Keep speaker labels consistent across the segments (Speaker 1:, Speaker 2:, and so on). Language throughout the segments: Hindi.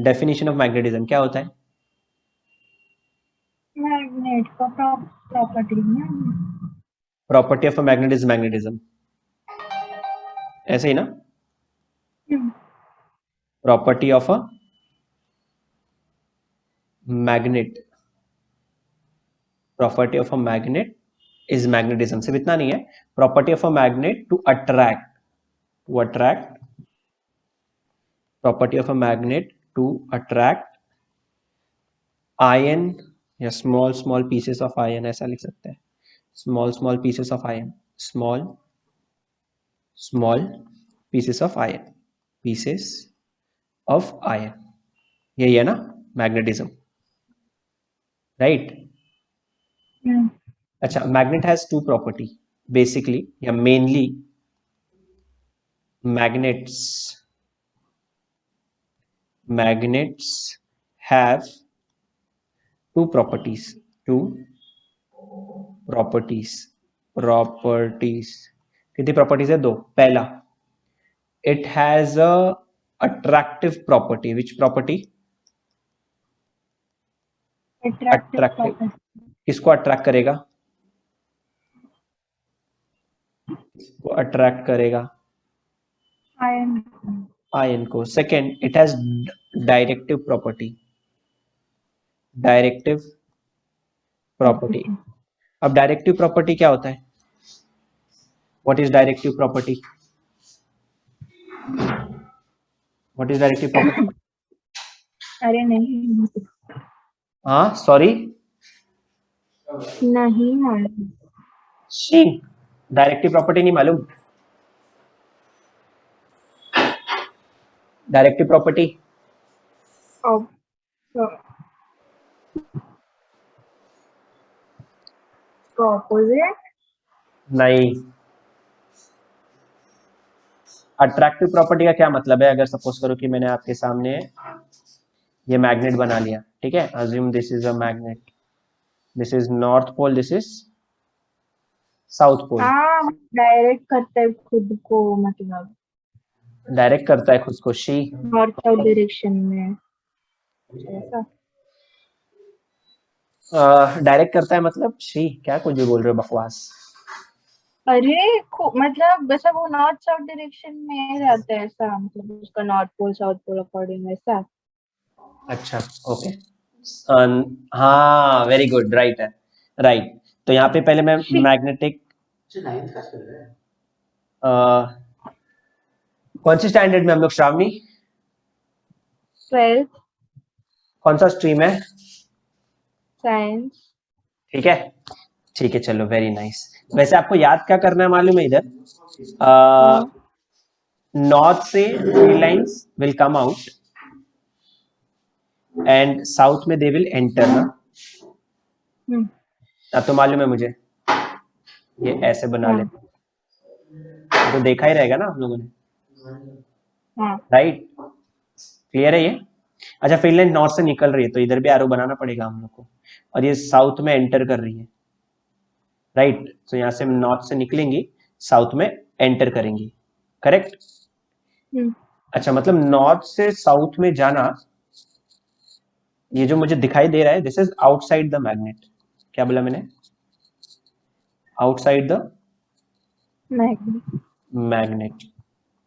Speaker 1: डेफिनेशन ऑफ मैग्नेटिज्म क्या होता है?
Speaker 2: मैग्नेट का प्रॉपर्टी ना।
Speaker 1: Property of a magnet is magnetism, ऐसे ही ना? Property of a magnet, property of a magnet is magnetism, सिर्फ इतना नहीं है, property of a magnet to attract, to attract, property of a magnet to attract iron या small small pieces of iron, ऐसा लिख सकते हैं, small small pieces of iron, small small pieces of iron, pieces of iron, यही है ना मैग्नेटिज्म, राइट? अच्छा, magnet has two property basically या mainly, magnets magnets have two properties, two properties, कितनी प्रॉपर्टीज है? दो. पहला, it has a attractive property. Which property?
Speaker 2: Attractive
Speaker 1: attractive. किसको अट्रैक्ट करेगा? किसको अट्रैक्ट करेगा?
Speaker 2: आयन।
Speaker 1: आयन को. Second, it has directive property, directive property. अब डायरेक्टिव प्रॉपर्टी क्या होता है? What is directive property? What is directive property?
Speaker 2: अरे नहीं,
Speaker 1: हाँ, सॉरी,
Speaker 2: नहीं मालूम।
Speaker 1: शी, डायरेक्टिव प्रॉपर्टी नहीं मालूम? Directive property
Speaker 2: opposite.
Speaker 1: नहीं. अट्रैक्टिव प्रॉपर्टी का क्या मतलब है? अगर सपोज करो कि मैंने आपके सामने ये मैग्नेट बना लिया, ठीक है, assume this is a magnet, this is north pole, this is south pole.
Speaker 2: हाँ, डायरेक्ट करता है खुद को, मतलब
Speaker 1: डायरेक्ट करता है खुद को, शी.
Speaker 2: नॉर्थ साउथ डायरेक्शन में, ऐसा।
Speaker 1: डायरेक्ट करता है मतलब शी, क्या कुछ भी बोल रहे हो, बकवास.
Speaker 2: अरे मतलब वैसा वो नॉर्थ साउथ डायरेक्शन में रहता है, ऐसा मतलब उसका north pole south pole according, ऐसा।
Speaker 1: अच्छा, ओके. हाँ, वेरी गुड, राइट है, राइट. तो यहाँ पे पहले मैं मैग्नेटिक, कौन सी स्टैंडर्ड में हम लोग, श्रावणी?
Speaker 2: 12th
Speaker 1: कौन सा स्ट्रीम है?
Speaker 2: साइंस।
Speaker 1: ठीक है, ठीक है, चलो, वेरी नाइस. वैसे आपको याद क्या करना है मालूम है इधर? नॉर्थ से three lines will come out and south में दे विल एंटर ना. अब तो मालूम है मुझे, ये ऐसे बना ले तो देखा ही रहेगा ना आप लोगों ने, राइट? क्लियर है ये? अच्छा, फिनलैंड नॉर्थ से निकल रही है तो इधर भी एरो बनाना पड़ेगा हम लोग को, और ये साउथ में एंटर कर रही है, राइट? तो यहां से नॉर्थ से निकलेंगी, साउथ में एंटर करेंगी, करेक्ट? अच्छा, मतलब नॉर्थ से साउथ में जाना, ये जो मुझे दिखाई दे रहा है, this is outside the magnet. क्या बोला मैंने? आउटसाइड द मैग्नेट,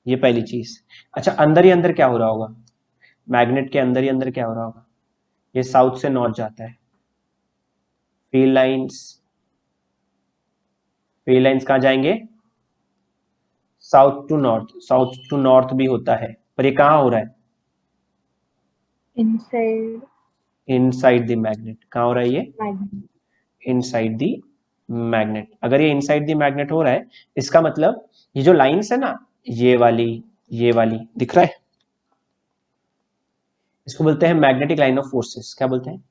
Speaker 1: ये पहली चीज. अच्छा, अंदर ही अंदर क्या हो रहा होगा? मैग्नेट के अंदर ही अंदर क्या हो रहा होगा? ये साउथ से नॉर्थ जाता है, फील्ड लाइंस, फील्ड लाइंस कहां जाएंगे? South to north. South to north भी होता है, पर ये कहां हो रहा है?
Speaker 2: Inside
Speaker 1: inside the magnet. कहां हो रहा है ये? Inside the magnet. अगर ये इनसाइड द मैग्नेट हो रहा है, इसका मतलब ये जो लाइंस है ना, ये वाली, ये वाली दिख रहा है, इसको बोलते हैं मैग्नेटिक लाइन ऑफ फोर्सेस. क्या बोलते हैं?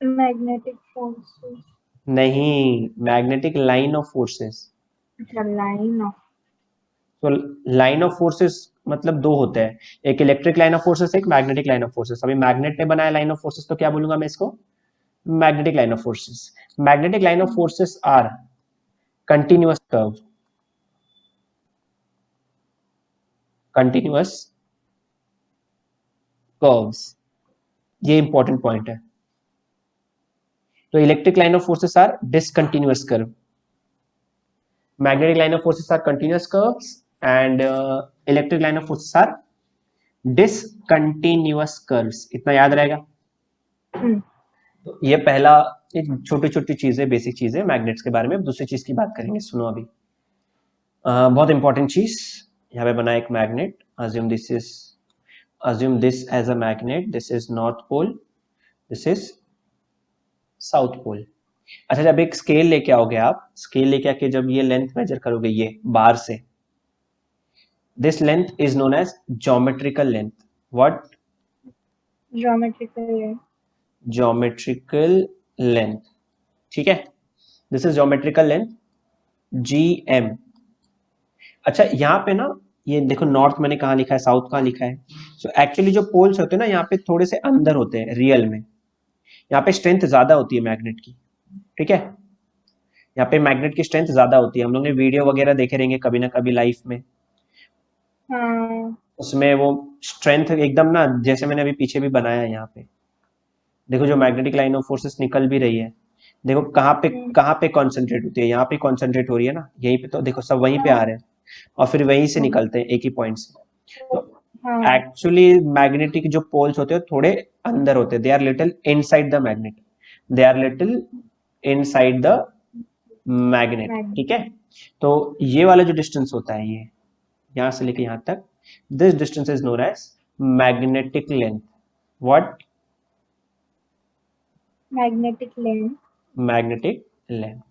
Speaker 2: Magnetic forces.
Speaker 1: नहीं, magnetic line of forces.
Speaker 2: Line of.
Speaker 1: तो लाइन ऑफ फोर्सेस मतलब दो होते हैं, एक इलेक्ट्रिक लाइन ऑफ फोर्सेस, एक मैग्नेटिक लाइन ऑफ फोर्सेस. अभी मैग्नेट ने बनाया लाइन ऑफ फोर्सेस, तो क्या बोलूंगा मैं इसको? Magnetic line of forces. Magnetic line of forces are continuous curve, continuous curves, ये इंपॉर्टेंट पॉइंट है। तो electric line of forces are discontinuous curve, magnetic line of forces are continuous curves and electric line of forces are discontinuous curves. इतना याद रहेगा। तो ये पहला एक छोटी छोटी चीजें, बेसिक चीजें मैग्नेट्स के बारे में। दूसरी चीज की बात करेंगे, सुनो अभी। बहुत इंपॉर्टेंट चीज, यहाँ पे बना एक magnet, assume this as a magnet, this is north pole, this is south pole. अच्छा, जब एक स्केल लेके आओगे आप, स्केल लेके आके जब ये लेंथ मेजर करोगे ये बार से, this length is known as geometrical length. What? Geometrical length, ठीक है। This is geometrical length GM। अच्छा, यहाँ पे ना ये देखो, नॉर्थ मैंने कहाँ लिखा है, साउथ कहाँ लिखा है। सो एक्चुअली जो पोल्स होते हैं ना, यहाँ पे थोड़े से अंदर होते हैं रियल में। यहाँ पे स्ट्रेंथ ज्यादा होती है मैग्नेट की, ठीक है। यहाँ पे मैग्नेट की स्ट्रेंथ ज्यादा होती है। हम लोग ने वीडियो वगैरह देखे रहेंगे कभी ना कभी लाइफ में। उसमें वो स्ट्रेंथ एकदम ना, जैसे मैंने अभी पीछे भी बनाया है, यहाँ पे देखो जो मैग्नेटिक लाइन ऑफ फोर्सेस निकल भी रही है, देखो कहाँ पे कॉन्सेंट्रेट होती है, यहाँ पे कॉन्सेंट्रेट हो रही है ना, यहीं पे। तो देखो सब वहीं पे आ रहे हैं और फिर वहीं से निकलते हैं एक ही पॉइंट से। तो एक्चुअली मैग्नेटिक जो पोल्स होते हैं थोड़े अंदर होते हैं, they are little inside the magnet, they are little inside the magnet, ठीक है। तो ये वाला जो डिस्टेंस होता है, ये यहां से लेके यहां तक, this distance is known as magnetic length. What? Magnetic length.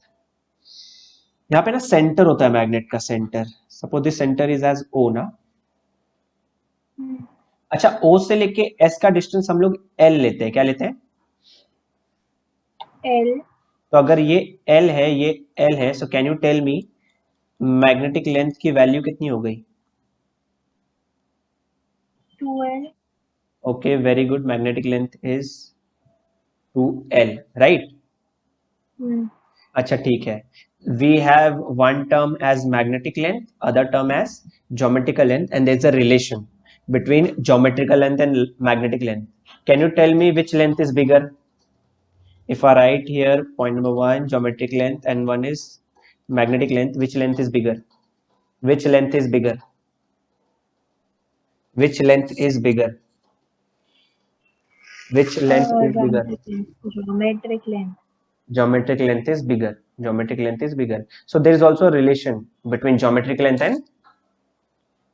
Speaker 1: यहाँ पे ना सेंटर होता है मैग्नेट का, centre. Suppose this centre is as O ना। अच्छा, O से लेके S का डिस्टेंस हम लोग L लेते हैं। क्या लेते हैं?
Speaker 2: L।
Speaker 1: तो अगर ये L है, ये L है, so can you tell me magnetic length की वैल्यू कितनी हो गई?
Speaker 2: 2L।
Speaker 1: Okay, very good. Magnetic length is 2L, right? अच्छा, ठीक है। We have one term as magnetic length, other term as geometrical length, and there's a relation between geometrical length and magnetic length. Can you tell me which length is bigger? If I write here point number 1 geometric length and one is magnetic length, which length is bigger? Which length is bigger? Which length is bigger? Which length is bigger?
Speaker 2: Geometric length.
Speaker 1: Geometric length is bigger. Geometric length is bigger. So there is also a relation between geometric length and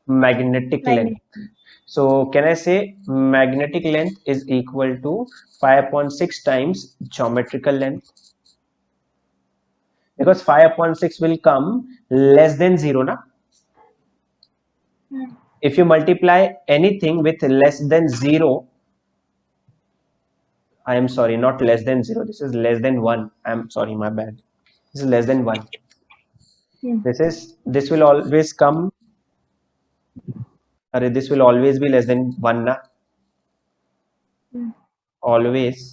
Speaker 1: magnetic length. So can I say magnetic length is equal to 5/6 times geometrical length? Because 5/6 will come less than 0 na? If you multiply anything with less than 0, I am sorry, not less than 0, this is less than 1. I am sorry, my bad. This is less than 1. This will always come, this will always be less than 1 na? Always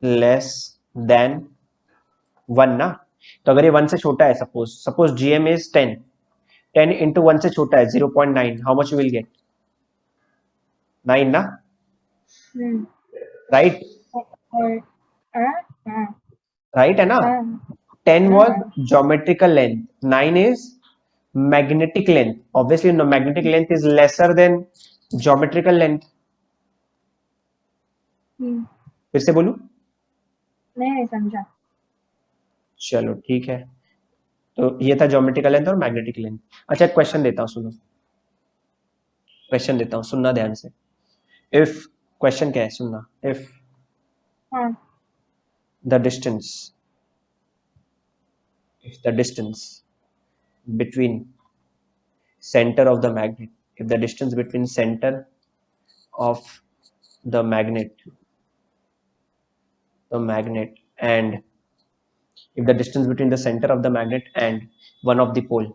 Speaker 1: less than 1 ना। तो अगर ये 1 से छोटा है, सपोज GM is 10 into 1 से छोटा है 0.9, how much you will get? 9 ना, right? Right है ना? 10 was geometrical length, 9 is magnetic length. Obviously no, magnetic length is lesser than geometrical length. फिर से बोलूं?
Speaker 2: नहीं समझा।
Speaker 1: चलो ठीक है। तो ये था ज्योमेट्रिकल लेंथ और मैग्नेटिक लेंथ। अच्छा, क्वेश्चन देता हूं, सुनो। क्वेश्चन देता हूं, सुनना ध्यान से। इफ, क्वेश्चन क्या है, सुनना। If the distance between center of the magnet, if the distance between center of the magnet and if the distance between the center of the magnet and one of the poles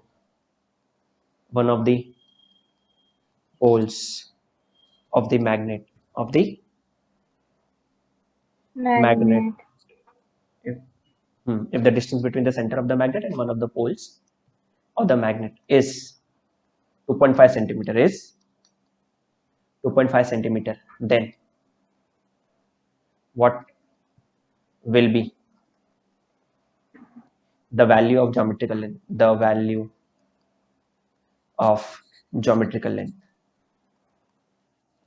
Speaker 1: of the magnet if the distance between the center of the magnet and one of the poles of the magnet is 2.5 centimeter, is 2.5 centimeter, then what will be the value of geometrical length? The value of geometrical length.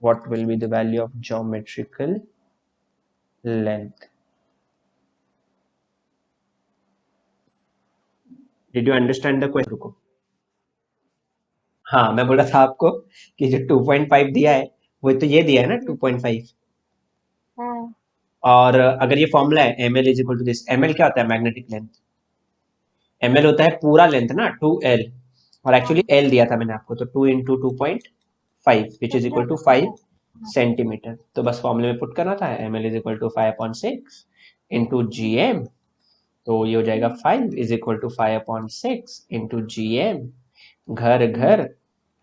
Speaker 1: What will be the value of geometrical length? Did you understand the question? रुको, हाँ मैं बोला था आपको कि जो 2.5 दिया है वो तो ये दिया है ना 2.5,
Speaker 2: हाँ
Speaker 1: और अगर ये फॉर्मूला है ml is equal to this, ml क्या होता है? Magnetic length. ml होता है पूरा लेंथ ना 2l, और एक्चुअली l दिया था मैंने आपको, तो 2 into 2.5 which is equal to 5 centimetre. तो बस फॉर्मूले में पुट करना था, ml is equal to 5/6 into gm, तो ये हो जाएगा 5 is equal to 5/6 into gm, घर घर,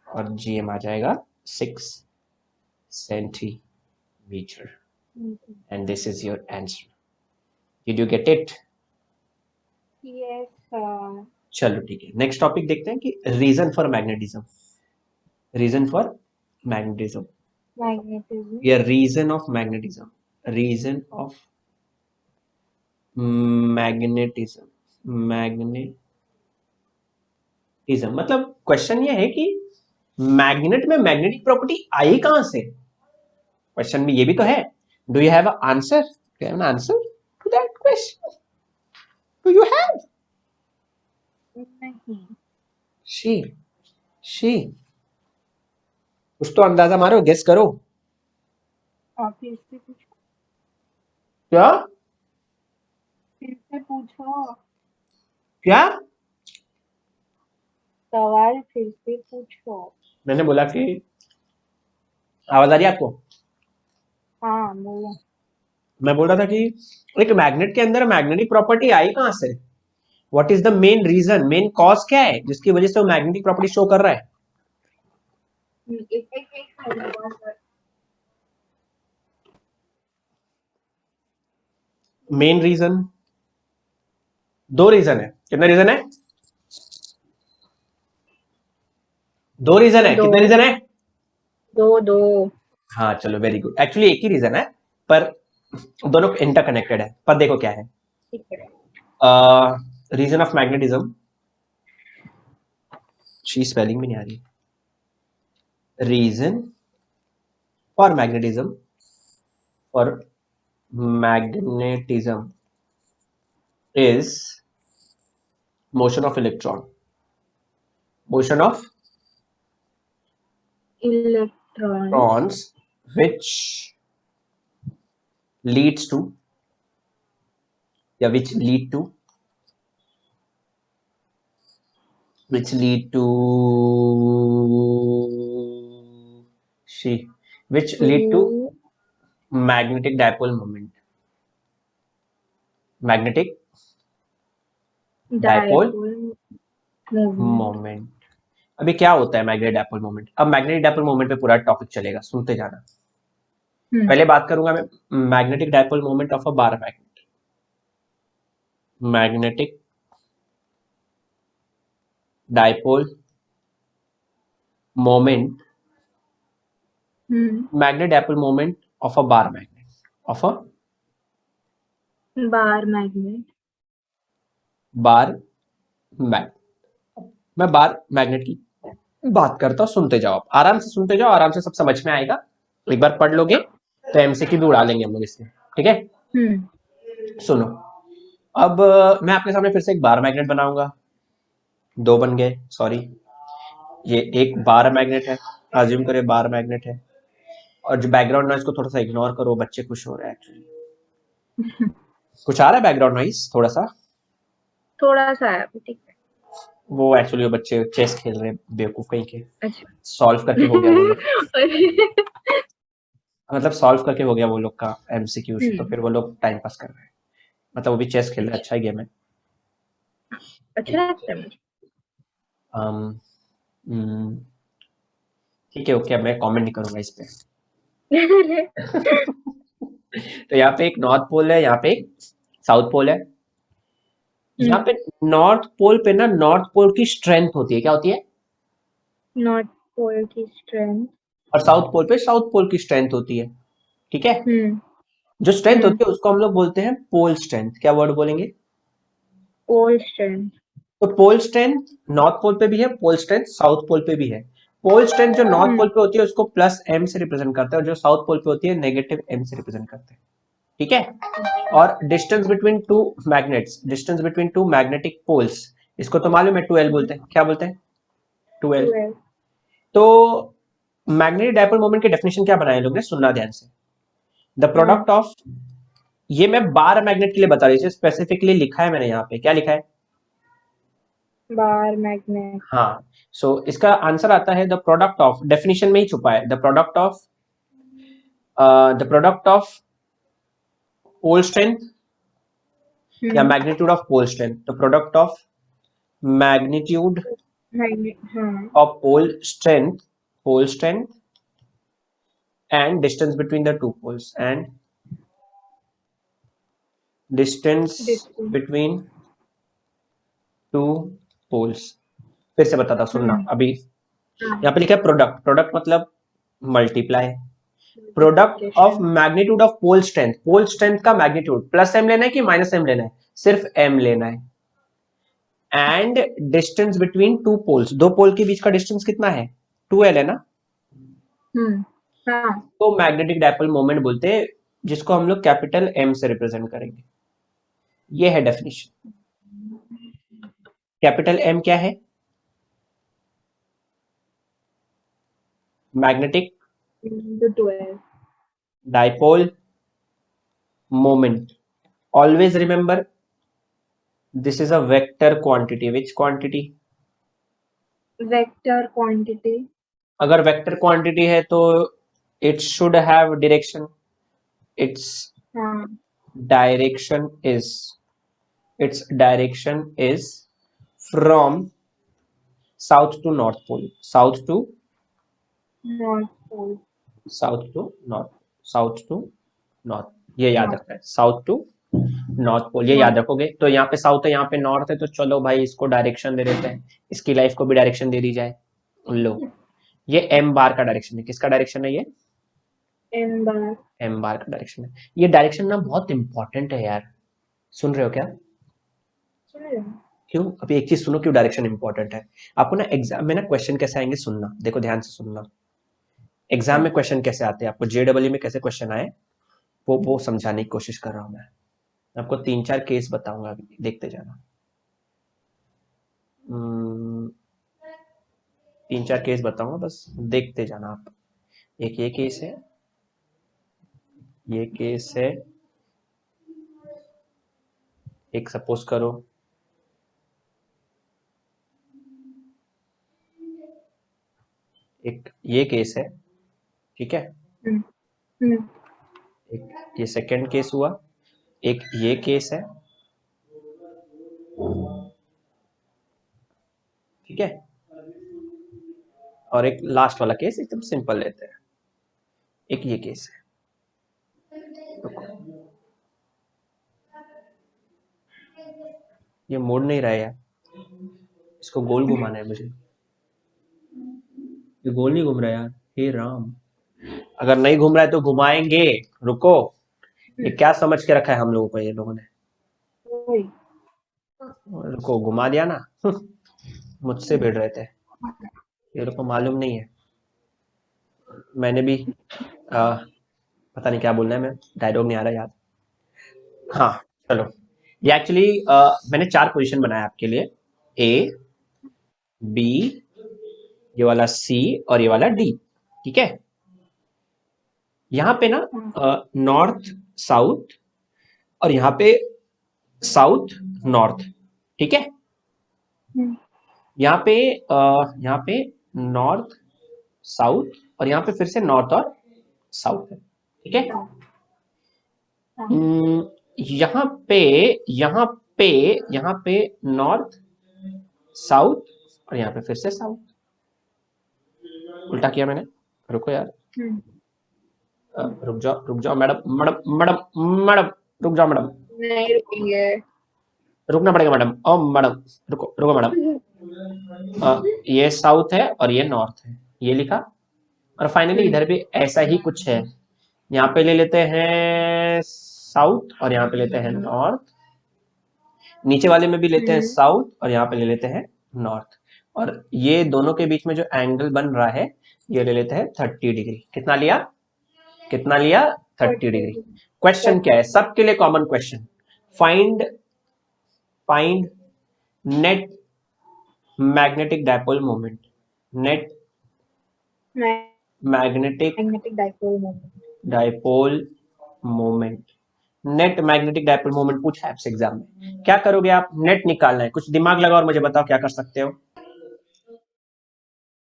Speaker 1: और gm आ जाएगा 6 centimetre, and this is your answer. Did you get it?
Speaker 2: yes
Speaker 1: चलो ठीक है, नेक्स्ट टॉपिक देखते हैं कि reason for magnetism. Reason for magnetism,
Speaker 2: magnetism
Speaker 1: या reason of magnetism, reason of magnetism. Magnetism मतलब क्वेश्चन ये है कि मैग्नेट में मैग्नेटिक प्रॉपर्टी आई कहां से? क्वेश्चन में ये भी तो है। Do you have answer? Do you have an answer to that question? Do you have?
Speaker 2: नहीं
Speaker 1: शी कुछ तो अंदाजा मारो, गेस करो।
Speaker 2: फिर से पूछो
Speaker 1: क्या
Speaker 2: फिर से पूछो
Speaker 1: क्या
Speaker 2: सवाल फिर से पूछो।
Speaker 1: मैंने बोला कि आवाज आ रही है आपको?
Speaker 2: हाँ बोलो।
Speaker 1: मैं बोल रहा था कि एक मैग्नेट के अंदर मैग्नेटिक प्रॉपर्टी आई कहां से? What is the main reason, main cause क्या है जिसकी वजह से वो मैग्नेटिक प्रॉपर्टी शो कर रहा है?
Speaker 2: एक
Speaker 1: मेन रीजन, दो रीजन है। कितना रीजन है? दो रीजन है।
Speaker 2: दो।
Speaker 1: कितने रीजन है?
Speaker 2: दो
Speaker 1: हाँ चलो वेरी गुड। एक्चुअली एक ही रीजन है पर दोनों इंटरकनेक्टेड है। पर देखो क्या है,
Speaker 2: ठीक है।
Speaker 1: रीजन ऑफ मैग्नेटिज्म, शी स्पेलिंग में नहीं आ रही। Reason for magnetism, for magnetism is motion of electron, motion of electrons which leads to, yeah, which lead to magnetic dipole moment, magnetic dipole moment। अभी क्या होता है मैग्नेटिक डायपोल मोमेंट? अब मैग्नेटिक डायपोल मोमेंट पे पूरा टॉपिक चलेगा, सुनते जाना। पहले बात करूंगा मैं magnetic dipole moment of a bar magnet. Magnetic dipole moment, magnetic dipole moment of a bar magnet, of a
Speaker 2: bar magnet.
Speaker 1: Bar magnet. मैं बार मैग्नेट की बात करता हूं, सुनते जाओ, आराम से सुनते जाओ, आराम से सब समझ में आएगा। एक बार पढ़ लोगे तो एमसीक्यू भी उड़ा लेंगे हम लोग इसमें, ठीक है? सुनो, अब मैं आपके सामने फिर से एक बार मैग्नेट बनाऊंगा। दो बन गए, सॉरी, ये एक बार मैग्नेट है, अज्यूम करे बार मैग्नेट है। और जो बैकग्राउंड नॉइज को थोड़ा सा इग्नोर करो, बच्चे खुश हो रहे हैं एक्चुअली। कुछ आ रहा है बैकग्राउंड नॉइज? थोड़ा सा
Speaker 2: है, ठीक है।
Speaker 1: वो एक्चुअली वो बच्चे चेस खेल रहे हैं, बेवकूफ कहीं के।
Speaker 2: अच्छा।
Speaker 1: सॉल्व करके हो गया वो लोग मतलब सॉल्व करके हो गया वो लोग का एमसीक्यू, तो फिर वो लोग टाइम पास कर रहे हैं। मतलब वो भी चेस खेल रहे हैं, अच्छा ही गेम है।
Speaker 2: अच्छा लगता है मुझे।
Speaker 1: ठीक है, ओके, अब मैं कमेंट नहीं करूंगा इस पे। तो यहाँ पे एक नॉर्थ पोल है, यहाँ पे एक साउथ पोल है। यहाँ पे नॉर्थ पोल पे ना, नॉर्थ पोल की स्ट्रेंथ होती है, क्या होती है?
Speaker 2: नॉर्थ पोल की स्ट्रेंथ
Speaker 1: और साउथ पोल पे साउथ पोल की स्ट्रेंथ होती है, ठीक है। जो स्ट्रेंथ
Speaker 2: हम्म।
Speaker 1: होती है उसको हम लोग बोलते हैं पोल स्ट्रेंथ। क्या वर्ड बोलेंगे?
Speaker 2: Pole strength.
Speaker 1: तो पोल स्ट्रेंथ नॉर्थ पोल पे भी है, पोल स्ट्रेंथ साउथ पोल पे भी है। पोल स्ट्रेंथ जो नॉर्थ पोल पे होती है उसको प्लस एम से रिप्रेजेंट करता है, और जो साउथ पोल पे होती है नेगेटिव एम से रिप्रेजेंट करते हैं, ठीक है।
Speaker 2: अच्छा।
Speaker 1: और distance between two magnets, distance between two magnetic poles, इसको तो मालूम है 2L बोलते हैं। क्या बोलते हैं? 2L।
Speaker 2: 12।
Speaker 1: तो मैग्नेटिक डायपोल मोमेंट की डेफिनेशन क्या बनाया लोग ने, सुनना ध्यान से। द प्रोडक्ट ऑफ, ये मैं बार मैग्नेट के लिए बता रही हूँ, स्पेसिफिकली लिखा है मैंने यहाँ पे, क्या लिखा है?
Speaker 2: Bar magnet.
Speaker 1: हाँ, सो इसका आंसर आता है द प्रोडक्ट ऑफ, डेफिनेशन में ही छुपा है, the product of pole strength या magnitude of pole strength, the product of magnitude
Speaker 2: magnet. हाँ।
Speaker 1: Of pole strength and distance between the two poles and distance
Speaker 2: distance.
Speaker 1: between two poles। फिर से बताता सुनना अभी। यहाँ पे लिखा है प्रोडक्ट, प्रोडक्ट मतलब multiply, product of magnitude of pole strength, pole strength का मैग्नीट्यूड प्लस एम लेना है कि माइनस एम लेना है? सिर्फ एम लेना है। And distance between two poles, दो पोल के बीच का डिस्टेंस कितना है? 2L है ना।
Speaker 2: हाँ।
Speaker 1: तो मैग्नेटिक डायपोल मोमेंट बोलते हैं, जिसको हम लोग कैपिटल एम से रिप्रेजेंट करेंगे। ये है डेफिनेशन। कैपिटल एम क्या है? Magnetic
Speaker 2: 12।
Speaker 1: dipole moment. Always remember, this is a vector quantity. Which quantity?
Speaker 2: Vector quantity.
Speaker 1: अगर वेक्टर क्वांटिटी है तो it should have direction. Its
Speaker 2: हाँ।
Speaker 1: direction is from south to north pole. South to
Speaker 2: north pole.
Speaker 1: north. ये याद रखना है, साउथ टू नॉर्थ पोल, ये याद रखोगे। तो यहाँ पे साउथ है, यहाँ पे नॉर्थ है, तो चलो भाई इसको डायरेक्शन दे देते हैं, इसकी लाइफ को भी डायरेक्शन दे दी जाए। लो, ये एम बार का डायरेक्शन है। किसका डायरेक्शन है ये?
Speaker 2: एम बार।
Speaker 1: एम बार का डायरेक्शन है। ये डायरेक्शन ना बहुत इंपॉर्टेंट है यार, सुन रहे हो क्या? क्यों? अभी एक चीज सुनो, क्यों डायरेक्शन इंपॉर्टेंट है। आपको ना एग्जाम में ना क्वेश्चन कैसे आएंगे सुनना, देखो ध्यान से सुनना। एग्जाम में क्वेश्चन कैसे आते हैं, आपको JEE में कैसे क्वेश्चन आए वो समझाने की कोशिश कर रहा हूं मैं। आपको 3-4 केस बताऊंगा, अभी देखते जाना। 3-4 केस बताऊंगा, बस देखते जाना आप। एक ये केस है, ये केस है, एक सपोज करो एक ये केस है, ठीक है। एक ये सेकंड केस हुआ, एक ये केस है, ठीक है। और एक लास्ट वाला केस एकदम सिंपल लेते हैं, एक ये केस है। ये मोड़ नहीं रहा है यार, इसको गोल घुमाना है मुझे, ये गोल नहीं घूम रहा यार, हे राम। अगर नहीं घूम रहा है तो घुमाएंगे, रुको। ये क्या समझ के रखा है हम लोगों को ये लोगों ने, रुको घुमा दिया ना। मुझसे भिड़ रहे थे, ये लोग को मालूम नहीं है। मैंने भी पता नहीं क्या बोलना है, मैं डायलॉग नहीं आ रहा याद। हाँ चलो, ये एक्चुअली मैंने 4 पोजीशन बनाया आपके लिए, A, B, ये वाला C और ये वाला D, ठीक है। यहाँ पे ना नॉर्थ साउथ और यहाँ पे साउथ नॉर्थ, ठीक है। यहाँ पे नॉर्थ साउथ और यहाँ पे फिर से नॉर्थ और साउथ है, ठीक है। यहाँ पे नॉर्थ साउथ और यहाँ पे फिर से साउथ। उल्टा किया मैंने, रुको यार। रुक जाओ मैडम मैडम मैडम मैडम, रुक जाओ मैडम।
Speaker 2: नहीं रुकेंगे।
Speaker 1: रुकना पड़ेगा मैडम, ओ मैडम रुको रुको मैडम। ये साउथ है और ये नॉर्थ है, ये लिखा। और फाइनली इधर भी ऐसा ही कुछ है, यहाँ पे ले लेते हैं साउथ और यहाँ पे लेते हैं नॉर्थ, नीचे वाले में भी लेते हैं साउथ और यहाँ पे ले लेते हैं नॉर्थ, और ये दोनों के बीच में जो एंगल बन रहा है ये ले लेते हैं 30 डिग्री। कितना लिया, कितना लिया, 30 डिग्री। क्वेश्चन क्या है, सबके लिए common question, find find net magnetic dipole moment, net magnetic dipole moment, net magnetic dipole moment पूछा है आपसे एग्जाम में। क्या करोगे आप, नेट निकालना है, कुछ दिमाग लगाओ और मुझे बताओ क्या कर सकते हो।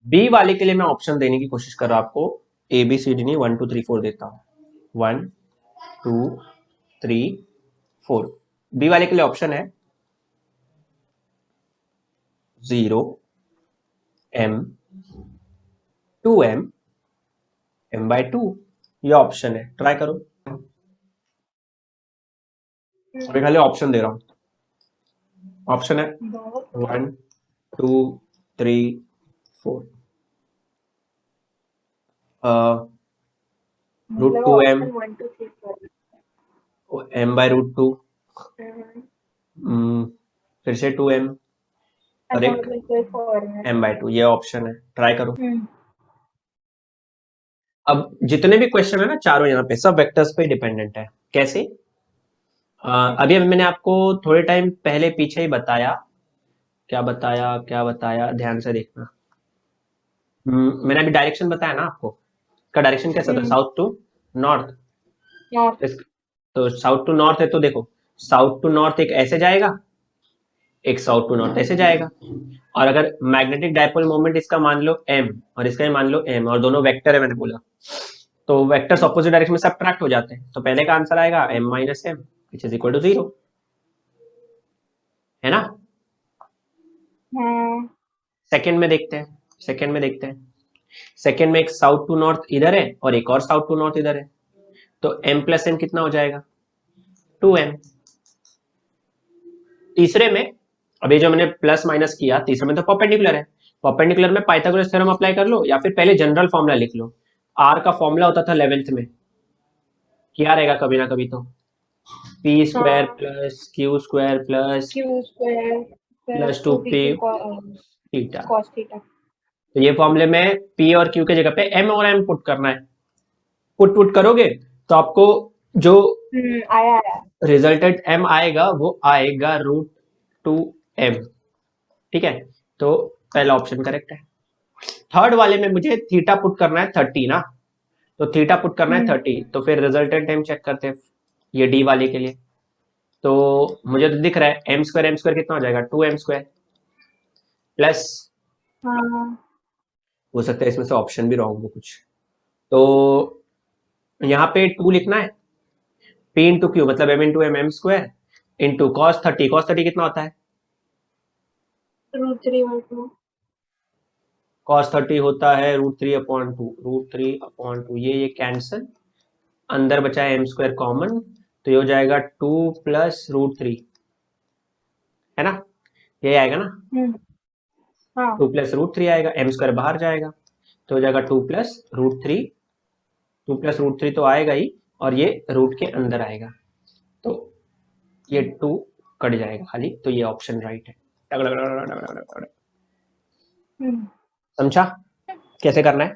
Speaker 1: बी वाले के लिए मैं ऑप्शन देने की कोशिश कर रहा हूं आपको, ए बी सी डी नहीं, 1 2 3 4 देता हूं, 1 2 3 4। बी वाले के लिए ऑप्शन है 0 m 2m m/2, ये ऑप्शन है, ट्राई करो। अभी खाली ऑप्शन दे रहा हूं, ऑप्शन है 1 2 3 4, √2m m/√2, फिर से 2m और एक m/2, ये ऑप्शन है, ट्राई करो। अब जितने भी क्वेश्चन है ना चारों यहाँ पे सब वेक्टर्स पे डिपेंडेंट है। कैसे, अभी मैंने आपको थोड़े टाइम पहले पीछे ही बताया, क्या बताया ध्यान से देखना। मैंने अभी डायरेक्शन बताया ना आपको, का डायरेक्शन कैसा था, साउथ टू नॉर्थ। तो साउथ टू नॉर्थ है तो देखो, साउथ टू नॉर्थ एक ऐसे जाएगा, एक साउथ टू नॉर्थ ऐसे जाएगा, और अगर मैग्नेटिक डायपोल मोमेंट इसका मान लो m और इसका ही मान लो m, और दोनों वेक्टर है मैंने बोला, तो वेक्टर्स ऑपोजिट डायरेक्शन में सब्ट्रैक्ट हो जाते हैं, तो पहले का आंसर आएगा m - m which is equal to 0, है ना। सेकंड में देखते हैं, सेकंड में एक साउथ टू नॉर्थ इधर है और एक और साउथ टू नॉर्थ इधर है, तो m + n कितना हो जाएगा, 2m। तीसरे में, अभी जो मैंने प्लस माइनस किया, तीसरे में तो परपेंडिकुलर है, परपेंडिकुलर में पाइथागोरस थ्योरम अप्लाई कर लो या फिर पहले जनरल फॉर्मूला लिख लो। आर का फॉर्मूला होता था 11th में, क्या रहेगा कभी ना कभी तो, p² + q² + 2p थीटा। तो ये फॉर्मूले में p और q के जगह पे m और m पुट करना है, पुट करोगे तो आपको जो रिजल्टेड m आएगा वो आएगा √2m, ठीक है। तो पहला ऑप्शन करेक्ट है। थर्ड वाले में मुझे थीटा पुट करना है 30 ना, तो थीटा पुट करना है 30, तो फिर रिजल्टेंट टाइम चेक करते हैं ये डी वाले के लिए। तो मुझे तो दिख रहा है m² कितना हो जाएगा, 2m² प्लस, हो सकता है इसमें से ऑप्शन भी रॉन्ग हो कुछ, तो यहाँ पे 2 लिखना है, p × q मतलब m × m m² cos 30 कितना होता है, cos 30 होता है √3/2, ये कैंसल, अंदर बचा है m² कॉमन, तो ये हो जाएगा 2 + √3, है ना, ये आएगा ना, 2 + √3 आएगा, m² बाहर जाएगा तो हो जाएगा 2 + √3, 2 + √3 तो आएगा ही, और ये रूट के अंदर आएगा, तो ये 2 कट जाएगा खाली, तो ये ऑप्शन राइट है। समझा कैसे करना है।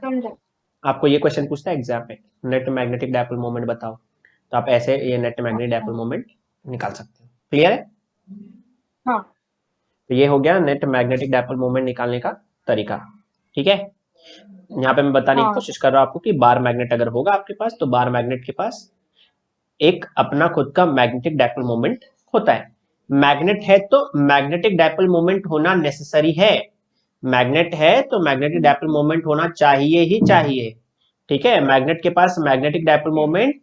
Speaker 1: आपको ये क्वेश्चन पूछता है एग्जाम में, नेट मैग्नेटिक डायपोल मोमेंट बताओ, तो आप ऐसे ये नेट मैग्नेटिक डायपोल मोमेंट निकाल सकते हो। क्लियर है,
Speaker 2: हाँ।
Speaker 1: तो ये हो गया नेट मैग्नेटिक डायपोल मोमेंट निकालने का तरीका, ठीक है। यहाँ पे मैं बताने की कोशिश कर रहा हूँ आपको कि बार मैग्नेट अगर होगा आपके पास, तो बार मैग्नेट के पास एक अपना खुद का मैग्नेटिक डायपोल मोमेंट होता है। मैग्नेट है तो मैग्नेटिक डायपोल मोमेंट होना नेसेसरी है, मैग्नेट है तो मैग्नेटिक डायपोल मोमेंट होना चाहिए ही चाहिए, ठीक है। मैग्नेट के पास मैग्नेटिक डायपोल मोमेंट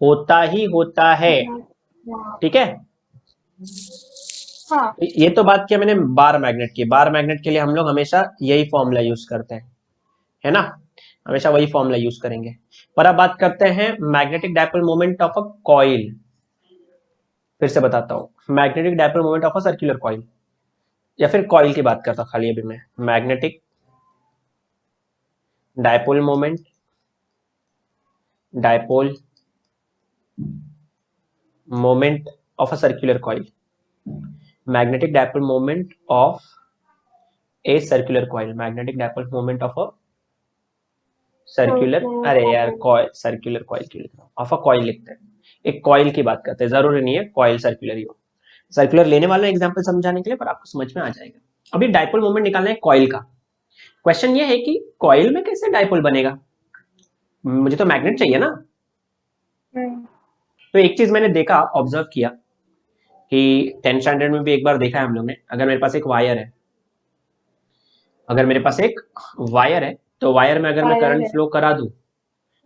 Speaker 1: होता ही होता है, ठीक है।
Speaker 2: हाँ।
Speaker 1: ये तो बात किया मैंने बार मैग्नेट की, बार मैग्नेट के लिए हम लोग हमेशा यही फॉर्मूला यूज करते हैं, है ना, हमेशा वही फॉर्मूला यूज करेंगे। पर अब बात करते हैं magnetic dipole moment of a coil. फिर से बताता हूं, magnetic dipole moment of a circular coil, या फिर कॉइल की बात करता हूं खाली अभी मैं, magnetic dipole moment of a circular coil, magnetic dipole moment of a circular coil, magnetic dipole moment of a circular, अरे यार कॉइल, सर्कुलर कॉइल क्यों लिख रहा हूँ, ऑफ अ कॉइल लिखते हैं, एक कॉइल की बात करते हैं, जरूरी नहीं है कॉइल सर्कुलर ही हो, सर्कुलर लेने वाला एग्जांपल समझाने के लिए, पर आपको समझ में आ जाएगा। अभी डायपोल मोमेंट निकालना है कॉइल का। क्वेश्चन ये है कि कॉइल में कैसे डायपोल बनेगा, मुझे तो मैग्नेट चाहिए ना। तो एक चीज मैंने देखा, ऑब्जर्व किया कि 10th स्टैंडर्ड में भी एक बार देखा है हम लोग ने, अगर मेरे पास एक वायर है, अगर मेरे पास एक वायर है, तो वायर में अगर मैं करंट फ्लो करा दूं,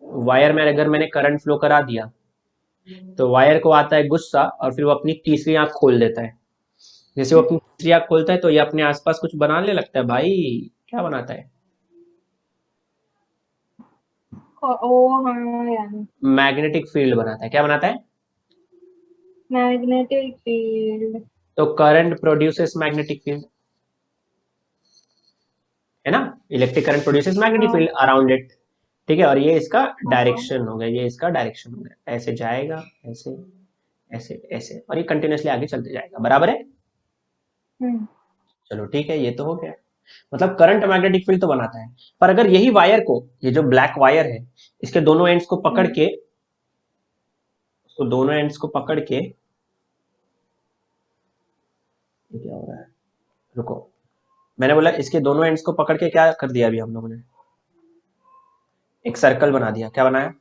Speaker 1: वायर में अगर मैंने करंट फ्लो करा दिया, तो वायर को आता है गुस्सा और फिर वो अपनी तीसरी आंख खोल देता है। जैसे वो अपनी तीसरी आंख खोलता है तो ये अपने आसपास कुछ बनाने लगता है। भाई क्या बनाता है, मैग्नेटिक फील्ड बनाता है। क्या बनाता है,
Speaker 2: मैग्नेटिक फील्ड।
Speaker 1: तो करंट प्रोड्यूसेस मैग्नेटिक फील्ड, है ना, electric current produces magnetic field around it, ठीक है। और ये इसका डायरेक्शन हो गया, ये इसका डायरेक्शन हो गया, ऐसे जाएगा, ऐसे ऐसे ऐसे, और ये कंटिन्यूसली आगे चलते जाएगा, बराबर है। चलो ठीक है, ये तो हो गया, मतलब करंट मैग्नेटिक फील्ड तो बनाता है। पर अगर यही वायर को, ये जो ब्लैक वायर है, इसके दोनों एंड्स को पकड़ के, उसको दोनों एंड्स को पकड़ के, ये क्या हो रहा है, रुको, मैंने बोला इसके दोनों एंड्स को पकड़ के क्या कर दिया अभी हम लोगों ने, एक सर्कल बना दिया। क्या बनाया,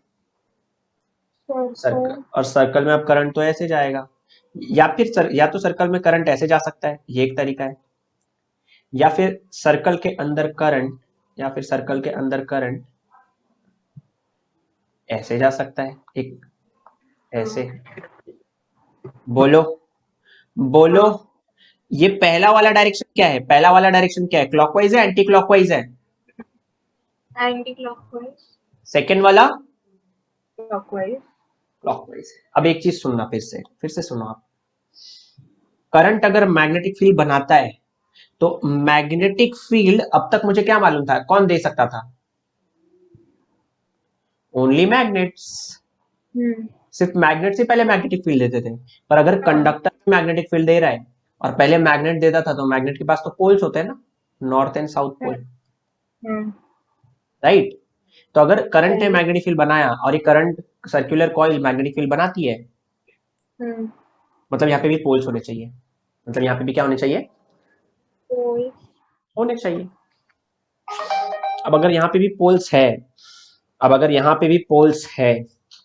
Speaker 1: सर्कल। और सर्कल में अब करंट तो ऐसे जाएगा, या फिर या तो सर्कल में करंट ऐसे जा सकता है, ये एक तरीका है, या फिर सर्कल के अंदर करंट, या फिर सर्कल के अंदर करंट ऐसे जा सकता है, एक ऐसे। बोलो बोलो, ये पहला वाला डायरेक्शन क्या है, पहला वाला डायरेक्शन क्या है, क्लॉकवाइज है एंटी क्लॉकवाइज है,
Speaker 2: एंटी क्लॉकवाइज।
Speaker 1: सेकेंड वाला
Speaker 2: क्लॉकवाइज,
Speaker 1: क्लॉकवाइज। अब एक चीज सुनना, फिर से सुनो आप, करंट अगर मैग्नेटिक फील्ड बनाता है, तो मैग्नेटिक फील्ड अब तक मुझे क्या मालूम था, कौन दे सकता था, ओनली मैग्नेट्स, सिर्फ मैग्नेट से पहले मैग्नेटिक फील्ड देते थे। पर अगर कंडक्टर मैग्नेटिक फील्ड दे रहा है और पहले मैग्नेट देता था, तो मैग्नेट के पास तो पोल्स होते हैं ना, north and south pole, right. तो अगर करंट ने मैग्नेटिक फील्ड बनाया और ये current circular coil magnetic field बनाती है, मतलब यहाँ पे भी पोल्स होने चाहिए, मतलब यहाँ पे भी क्या होने चाहिए, होने चाहिए। अब अगर यहाँ पे भी पोल्स है, अब अगर यहाँ पे भी पोल्स है,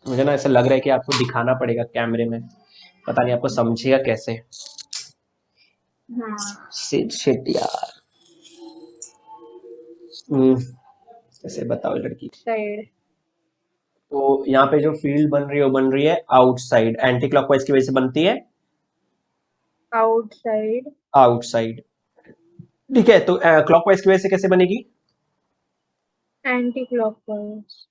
Speaker 1: मुझे ना ऐसा लग रहा है कि आपको दिखाना पड़ेगा कैमरे में, पता नहीं आपको समझेगा कैसे। शिट यार, कैसे बताओ लड़की। तो यहाँ पे जो फील्ड बन रही है वो बन रही है आउटसाइड, एंटी क्लॉकवाइज की वजह से बनती है
Speaker 2: आउटसाइड,
Speaker 1: आउटसाइड, ठीक है। तो क्लॉकवाइज की वजह से कैसे बनेगी,
Speaker 2: एंटी क्लॉकवाइज।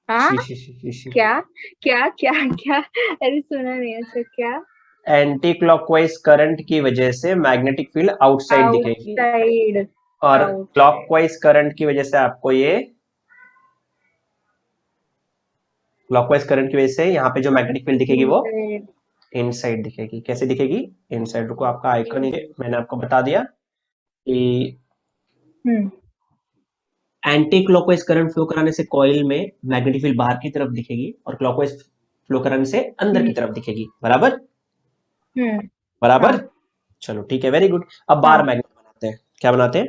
Speaker 2: क्या क्या क्या क्या, अरे सुना नहीं ऐसा, क्या,
Speaker 1: एंटी क्लॉकवाइज करंट की वजह से मैग्नेटिक फील्ड आउटसाइड दिखेगी, और क्लॉकवाइज करंट की वजह से आपको ये, क्लॉकवाइज करंट की वजह से यहाँ पे जो मैग्नेटिक फील्ड दिखेगी वो इनसाइड दिखेगी। कैसे दिखेगी, इनसाइड। रुको, आपका आइकन मैंने आपको बता दिया कि एंटी क्लॉकवाइज करंट फ्लो कराने से कॉइल में मैग्नेटिक फील्ड बाहर की तरफ दिखेगी, और क्लॉकवाइज फ्लो कराने से अंदर की तरफ दिखेगी, बराबर, बराबर। चलो ठीक है, वेरी गुड। अब बार मैग्नेट बनाते हैं, क्या बनाते हैं,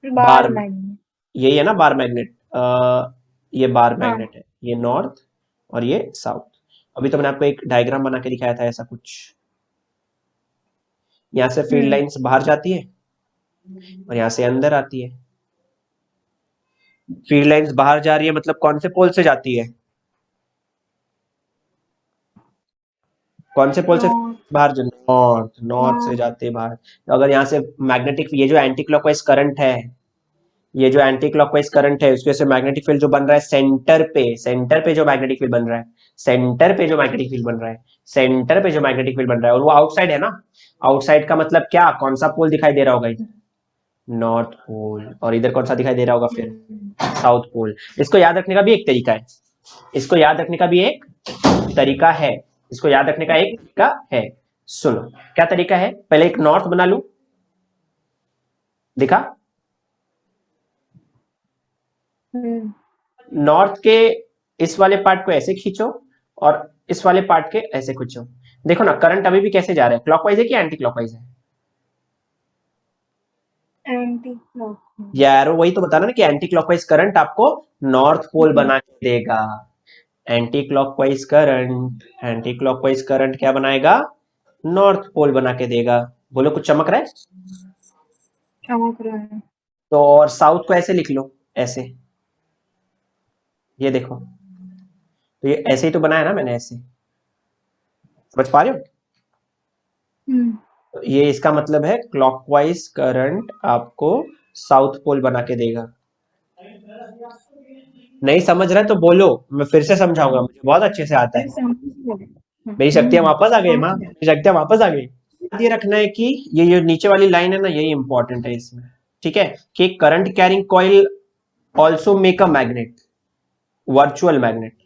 Speaker 1: बार मैग्नेट, यही है ना बार मैग्नेट, ये बार मैग्नेट है, ये नॉर्थ और ये साउथ। अभी तो मैंने आपको एक डायग्राम बना के दिखाया था ऐसा कुछ, यहां से फील्ड लाइंस बाहर जाती है और यहां से अंदर आती है। फील्ड लाइंस बाहर जा रही है मतलब कौन से पोल से जाती है, कौन से पोल से बाहर, नॉर्थ, नॉर्थ से जाते हैं बाहर। तो अगर यहाँ से मैग्नेटिक, ये जो एंटी क्लॉकवाइज करंट है, ये जो एंटी क्लॉकवाइज करंट है, उसकी वजह से मैग्नेटिक फील्ड जो बन रहा है सेंटर पे जो मैग्नेटिक फील्ड बन रहा है, सेंटर पे जो मैग्नेटिक फील्ड बन रहा है, सेंटर पे जो मैग्नेटिक फील्ड बन रहा है, और वो आउटसाइड है ना, आउटसाइड का मतलब क्या, कौन सा पोल दिखाई दे रहा होगा इधर, नॉर्थ पोल, और इधर कौन सा दिखाई दे रहा होगा फिर, साउथ पोल। इसको याद रखने का भी एक तरीका है, इसको याद रखने का भी एक तरीका है, इसको याद रखने का एक तरीका है। सुनो क्या तरीका है, पहले एक नॉर्थ बना लूं, दिखा, नॉर्थ के इस वाले पार्ट को ऐसे खींचो और इस वाले पार्ट के ऐसे खींचो। देखो ना करंट अभी भी कैसे जा रहा है, क्लॉकवाइज है कि एंटी क्लॉकवाइज है?
Speaker 2: Anti clockwise.
Speaker 1: यार वही तो बता रहा ना कि एंटी क्लॉकवाइज करंट आपको नॉर्थ पोल बना के देगा। Anti clockwise current, anti clockwise current क्या बनाएगा, नॉर्थ पोल बना के देगा। बोलो कुछ चमक रहा है?
Speaker 2: चमक रहा है।
Speaker 1: तो और साउथ को ऐसे लिख लो, ऐसे, ये देखो, तो ये ऐसे ही तो बनाया ना मैंने, ऐसे, समझ पा रहे हो? तो ये इसका मतलब है क्लॉकवाइज करंट आपको साउथ पोल बना के देगा। नहीं समझ रहा है तो बोलो, मैं फिर से समझाऊंगा, मुझे बहुत अच्छे से आता है।
Speaker 2: समझ गए।
Speaker 1: मेरी शक्तियां वापस आ गई माँ,
Speaker 2: समझ गए।
Speaker 1: मेरी शक्तियां वापस आ गई। ये रखना है कि ये नीचे वाली लाइन है ना, यही इंपॉर्टेंट है इसमें, ठीक है, कि current carrying coil also make a magnet, virtual magnet,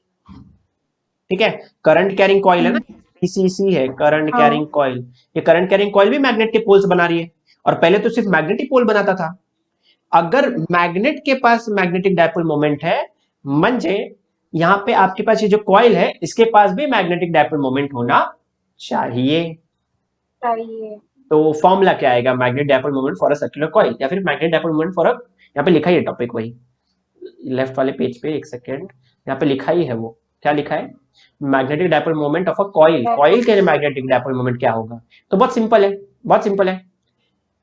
Speaker 1: ठीक है। करंट कैरिंग कॉइल है ना, पीसीसी है करंट कैरिंग कॉइल, ये करंट कैरिंग कॉइल भी मैग्नेट के पोल्स बना रही है, और पहले तो सिर्फ मैग्नेटिक पोल बनाता था। अगर मैग्नेट के पास मैग्नेटिक डायपोल मोमेंट है, म्हणजे यहां पे आपके पास ये जो कॉइल है इसके पास भी मैग्नेटिक डायपोल मोमेंट होना चाहिए।
Speaker 2: चाहिए।
Speaker 1: तो फॉर्मूला क्या आएगा, magnet dipole moment for a circular coil, या फिर मैग्नेट डायपोल मोमेंट फॉर अ, यहाँ पे लिखा ही है टॉपिक वही, लेफ्ट वाले पेज पे, एक सेकेंड, यहाँ पे लिखा ही है, वो क्या लिखा है, magnetic dipole moment of a coil, coil के लिए मैग्नेटिक डायपोल मोमेंट क्या होगा। तो बहुत सिंपल है, बहुत सिंपल है।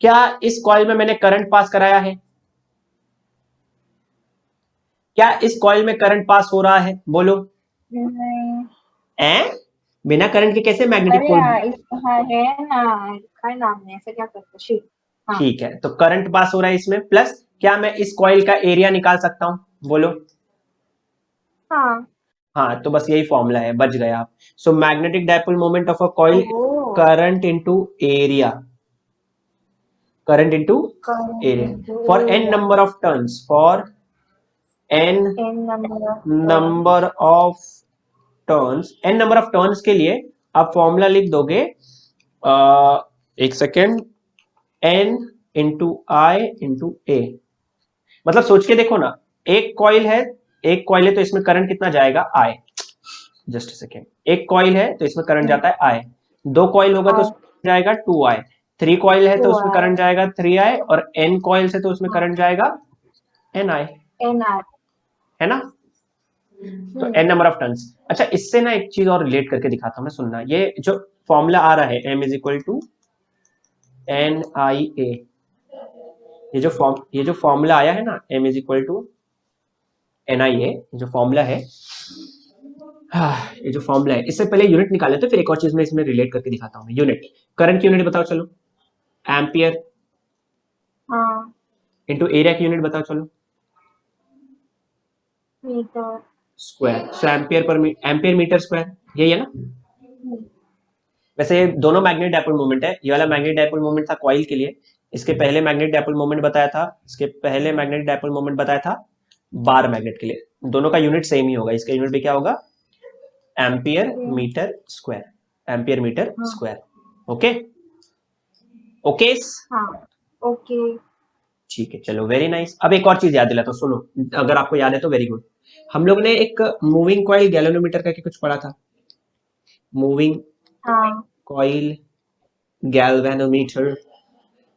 Speaker 1: क्या इस कॉइल में मैंने करंट पास कराया है, क्या इस कॉइल में करंट पास हो रहा है, बोलो।
Speaker 2: नहीं।
Speaker 1: ए? बिना करंट के कैसे मैग्नेटिक
Speaker 2: अरे
Speaker 1: पोल?
Speaker 2: हाँ, हाँ है ना, लिखा है नाम में, ऐसे क्या करते शिट। हाँ।
Speaker 1: ठीक है, तो करंट पास हो रहा है इसमें, प्लस क्या मैं इस कॉइल का एरिया निकाल सकता हूं, बोलो।
Speaker 2: हाँ।
Speaker 1: हाँ, तो बस यही फॉर्मूला है, बच गए आप। So magnetic dipole moment of a coil,
Speaker 2: oh.
Speaker 1: Current into area, current into area for an
Speaker 2: area.
Speaker 1: Number of turns, for an
Speaker 2: N number of
Speaker 1: number of turns, N number of turns के लिए आप फॉर्मूला लिख दोगे, एक second, N into I into A. मतलब सोच के देखो ना, एक कॉइल है, एक कॉइल है तो इसमें करंट कितना जाएगा, आई, जस्ट सेकेंड, एक कॉइल है तो इसमें करंट जाता है आई, दो कॉइल होगा तो उसमें जाएगा 2i, थ्री कॉइल है तो उसमें करंट जाएगा 3i, और n कॉइल्स है तो उसमें करंट जाएगा ni,
Speaker 2: एन आर।
Speaker 1: है ना। तो n नंबर ऑफ टर्न्स। अच्छा इससे ना एक चीज और रिलेट करके दिखाता हूं मैं, सुनना, ये जो फॉर्मूला आ रहा है m is equal to n I A, ये जो फॉर्मूला आया है ना m is equal to n I A, जो फॉर्मूला है, हाँ, ये जो फॉर्मूला है, इससे पहले यूनिट निकाले तो फिर एक और चीज में इसमें रिलेट करके दिखाता हूँ मैं। यूनिट, करंट की यूनिट बताओ चलो, एम्पियर,
Speaker 2: हाँ।
Speaker 1: इंटू एरिया की यूनिट बताओ चलो,
Speaker 2: मीटर।
Speaker 1: स्क्वायर, सो ampere per ampere metre square, यही है ना। वैसे ये दोनों मैग्नेट डायपोल मोमेंट है, ये वाला मैग्नेट डायपोल मोमेंट था कॉइल के लिए, इसके पहले मैग्नेट डायपोल मोमेंट बताया था, इसके पहले मैग्नेट डायपोल मोमेंट बताया था बार मैग्नेट के लिए, दोनों का यूनिट सेम ही होगा, इसका यूनिट भी क्या होगा, ampere metre square, ampere metre square, okay okay.
Speaker 2: हाँ। ओके।
Speaker 1: ठीक है चलो, वेरी नाइस। अब एक और चीज याद दिला तो सुनो, अगर आपको याद है तो वेरी गुड। हम लोग ने एक मूविंग कॉइल गैल्वेनोमीटर करके कुछ पढ़ा था, मूविंग
Speaker 2: हाँ।
Speaker 1: कॉइल गैल्वेनोमीटर,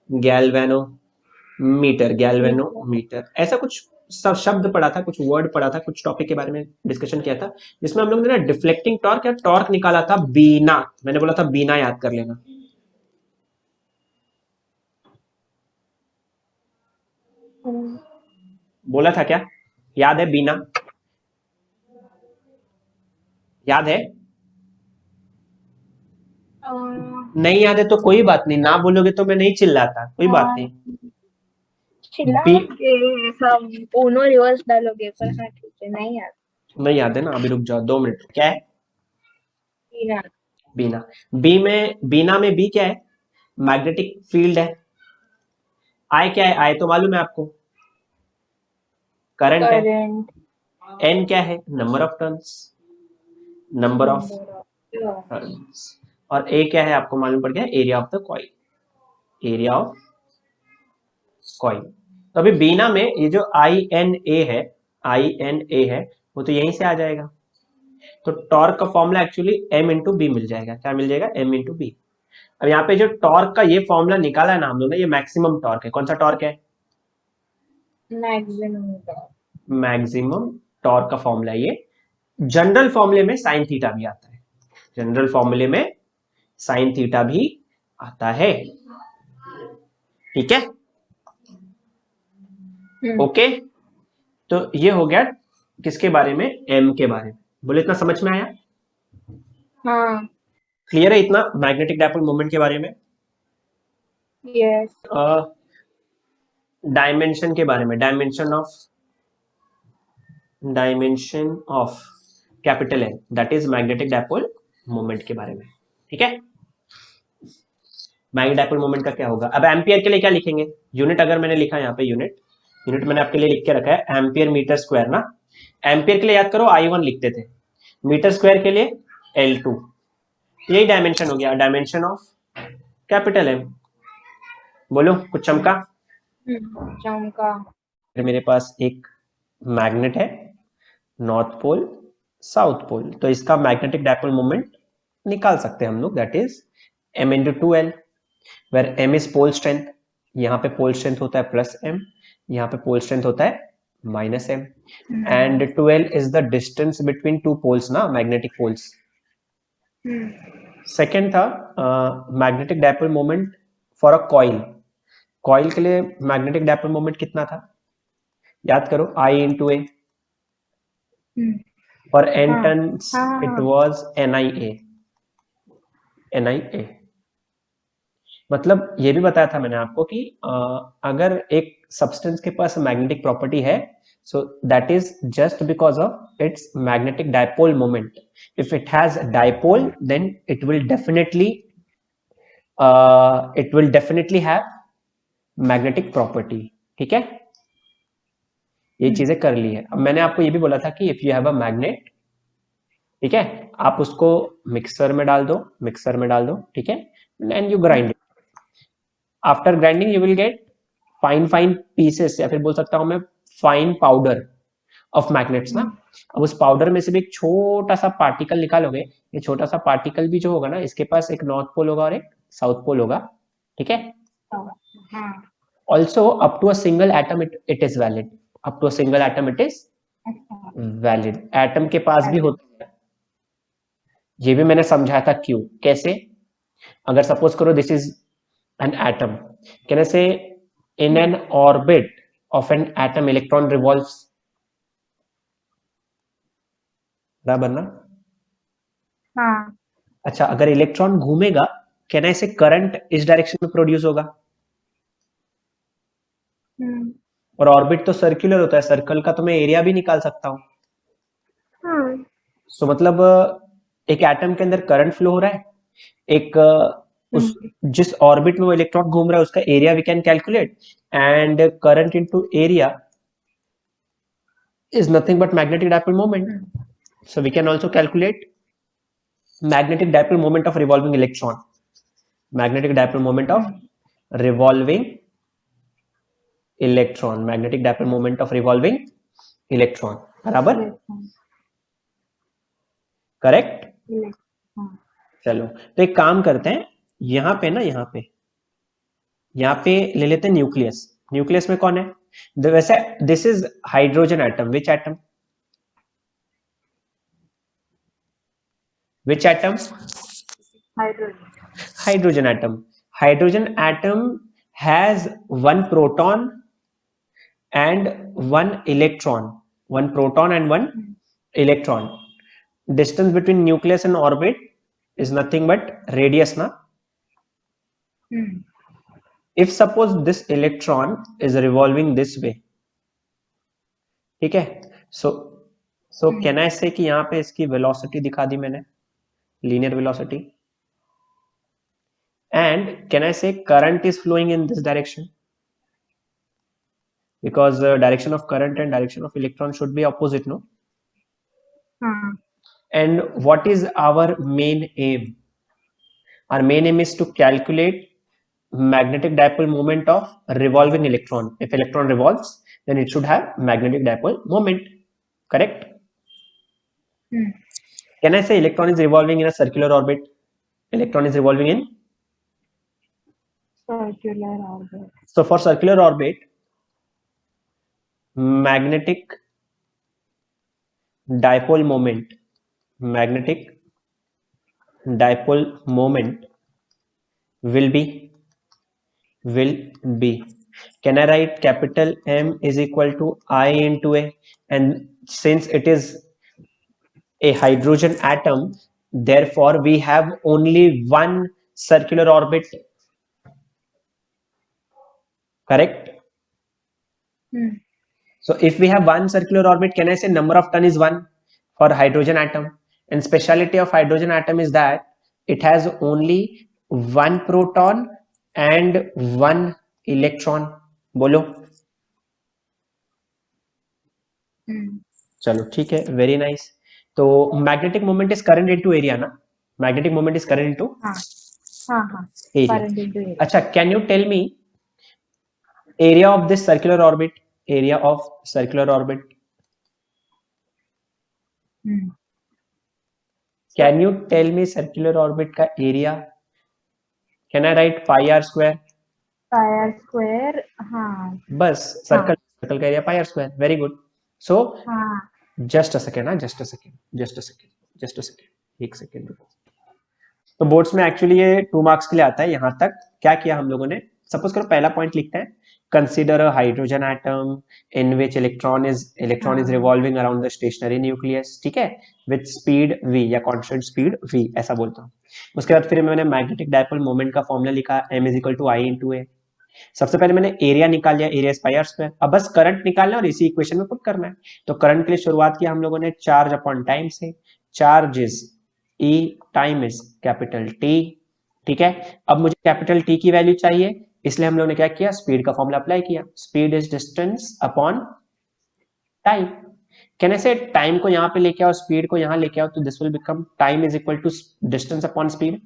Speaker 1: गैल्वेनोमीटर, गैल्वेनोमीटर, ऐसा कुछ सब शब्द पढ़ा था, कुछ वर्ड पढ़ा था, कुछ टॉपिक के बारे में डिस्कशन किया था, जिसमें हम लोग ने ना डिफ्लेक्टिंग टॉर्क या टॉर्क निकाला था बीना, मैंने बोला था बीना याद कर लेना। बोला था क्या, याद है बीना, याद है? नहीं याद है तो कोई बात नहीं, ना बोलोगे तो मैं नहीं चिल्लाता, कोई बात नहीं।
Speaker 2: चिल्ला के सब उनो रिवर्स डालोगे, पर हाँ ठीक है, नहीं यार।
Speaker 1: नहीं याद है ना, अभी रुक जाओ 2 मिनट, क्या है
Speaker 2: बीना।
Speaker 1: बीना, बी में, बीना में बी क्या है, मैग्नेटिक फील्ड है, आई क्या है, आई तो मालूम है आपको, करंट है।
Speaker 2: करंट,
Speaker 1: एन क्या है, number of turns, number of
Speaker 2: number of,
Speaker 1: turns. और ए क्या है आपको मालूम पड़ गया, area of the coil, area of coil. तो अभी बीना में ये जो आई एन ए है, आई एन ए है, वो तो यहीं से आ जाएगा। तो टॉर्क का formula actually M into B मिल जाएगा। क्या मिल जाएगा, एम इंटू बी। अब यहाँ पे जो टॉर्क का ये फॉर्मूला निकाला है ना हम लोग ने, ये मैक्सिमम टॉर्क है। कौन सा टॉर्क है,
Speaker 2: मैक्सिमम,
Speaker 1: मैक्सिमम टॉर्क का फॉर्मूला ये। जनरल फॉर्मूले में साइन थीटा भी आता है, जनरल फॉर्मूले में साइन थीटा भी आता है। ठीक है, ओके। तो ये हो गया किसके बारे में, एम के बारे में। बोले इतना समझ में आया,
Speaker 2: हाँ,
Speaker 1: क्लियर है इतना मैग्नेटिक डायपोल मोमेंट के बारे में।
Speaker 2: यस,
Speaker 1: डायमेंशन के बारे में, dimension of capital N, that is magnetic dipole moment के बारे में। ठीक है, मैग्नेटिक डायपोल मोमेंट का क्या होगा। अब एम्पियर के लिए क्या लिखेंगे, यूनिट अगर मैंने लिखा है यहाँ पे, यूनिट मैंने आपके लिए लिख के रखा है एम्पियर मीटर स्क्वायर ना। एम्पियर के लिए याद करो I1 लिखते थे, मीटर स्क्वायर के लिए L2। यही डायमेंशन हो गया, डायमेंशन ऑफ कैपिटल एम। बोलो कुछ चमका।
Speaker 2: चमका।
Speaker 1: मेरे पास एक मैग्नेट है, नॉर्थ पोल साउथ पोल, तो इसका मैग्नेटिक डायपोल मोमेंट निकाल सकते हैं हम लोग, that is m into two L, where m is pole strength. यहाँ पे पोल स्ट्रेंथ होता है प्लस m, यहाँ पे पोल स्ट्रेंथ होता है minus m, and 2l is the distance between two poles ना, मैग्नेटिक पोल्स। सेकेंड था magnetic dipole moment for a coil. Coil के लिए मैग्नेटिक डायपोल मोमेंट कितना था, याद करो, I इंटू ए, और n turns it was NIA। मतलब ये भी बताया था मैंने आपको कि अगर एक सब्सटेंस के पास मैग्नेटिक प्रॉपर्टी है, so that is just because of its magnetic dipole moment. If it has dipole, then it will definitely have magnetic property. ठीक है, ये चीजें कर ली है। अब मैंने आपको ये भी बोला था कि if you have a magnet, ठीक है, आप उसको मिक्सर में डाल दो, ठीक है, and you grind it. After grinding you will get fine pieces, या फिर बोल सकता हूं मैं फाइन पाउडर ऑफ मैग्नेट्स ना। अब उस पाउडर में से भी एक छोटा सा पार्टिकल निकालोगे, ये छोटा सा पार्टिकल भी जो होगा ना, इसके पास एक नॉर्थ पोल होगा और एक साउथ पोल होगा। ठीक है, also up to a single atom it is valid, up to a single atom it is valid. Atom के पास भी होता है, ये भी मैंने समझाया था क्यों, कैसे। अगर सपोज करो this is an atom, can I say in an orbit of an atom electron revolves, बराबर ना।
Speaker 2: हाँ,
Speaker 1: अच्छा, अगर इलेक्ट्रॉन घूमेगा, कैन आई से करंट इस डायरेक्शन में प्रोड्यूस होगा। और ऑर्बिट तो सर्कुलर होता है, सर्कल का तो मैं एरिया भी निकाल सकता हूँ। सो मतलब एक एटम के अंदर करंट फ्लो हो रहा है, एक उस जिस ऑर्बिट में वो इलेक्ट्रॉन घूम रहा है उसका area we can calculate, and current into area is nothing but magnetic dipole moment. So we can also calculate magnetic dipole moment of revolving electron. Magnetic dipole moment of revolving electron. Magnetic dipole moment of revolving electron. बराबर, करेक्ट। चलो तो एक काम करते हैं, यहाँ पे ले लेते हैं न्यूक्लियस। न्यूक्लियस में कौन है, वैसे this is hydrogen atom. Which atom, which atom, hydrogen atom. Hydrogen atom has one proton and one electron, distance between nucleus and orbit is nothing but radius na. If suppose this electron is revolving this way, ठीक है, so can I say कि यहाँ पे इसकी velocity दिखा दी मैंने, linear velocity, and can I say current is flowing in this direction. because direction of current and direction of electron should be opposite, no? And what is our main aim? Our main aim is to calculate magnetic dipole moment of revolving electron. If electron revolves, then it should have magnetic dipole moment, correct? Can I say electron is revolving in a circular orbit? Electron is revolving in
Speaker 2: circular orbit.
Speaker 1: So for circular orbit, magnetic dipole moment will be can I write capital M is equal to I into A, and since it is a hydrogen atom, therefore we have only one circular orbit, correct? So if we have one circular orbit, can I say number of ton is 1 for hydrogen atom? And speciality of hydrogen atom is that it has only one proton and one electron. बोलो. चलो ठीक है, very nice. तो magnetic moment is current into area ना? Magnetic moment is current into area.
Speaker 2: Current into area.
Speaker 1: अच्छा, can you tell me area of this circular orbit? Area of circular orbit. Can you tell me circular orbit का area? Can I write pi r square?
Speaker 2: Pi r square, हाँ.
Speaker 1: बस circle का area pi r square. Very good. So just a second, एक सेकेंड. तो बोर्ड्स में एक्चुअली ये 2 मार्क्स के लिए आता है. यहां तक क्या किया हम लोगों ने, सपोज करो पहला पॉइंट लिखते हैं, consider a hydrogen atom in which electron is revolving around the stationary nucleus, ठीक है, विद स्पीड v या कांस्टेंट स्पीड v, ऐसा बोलता हूँ. उसके बाद फिर मैंने मैग्नेटिक डायपोल मोमेंट का फॉर्मूला लिखा, m is equal to I into A. सबसे पहले मैंने एरिया निकाल लिया, area is pi r square. अब बस करंट निकालना और इसी इक्वेशन में पुट करना है. तो करंट के लिए शुरुआत किया हम लोगों ने चार्ज अपॉन टाइम से. Charge is E, time is capital T, ठीक है. अब मुझे कैपिटल T की वैल्यू चाहिए, इसलिए हम लोगों ने क्या किया, स्पीड का फॉर्मूला अप्लाई किया. Speed is distance upon time. Can I से टाइम को यहां पे लेके आओ, स्पीड को यहां लेके आओ, तो this will become time is equal to distance upon speed.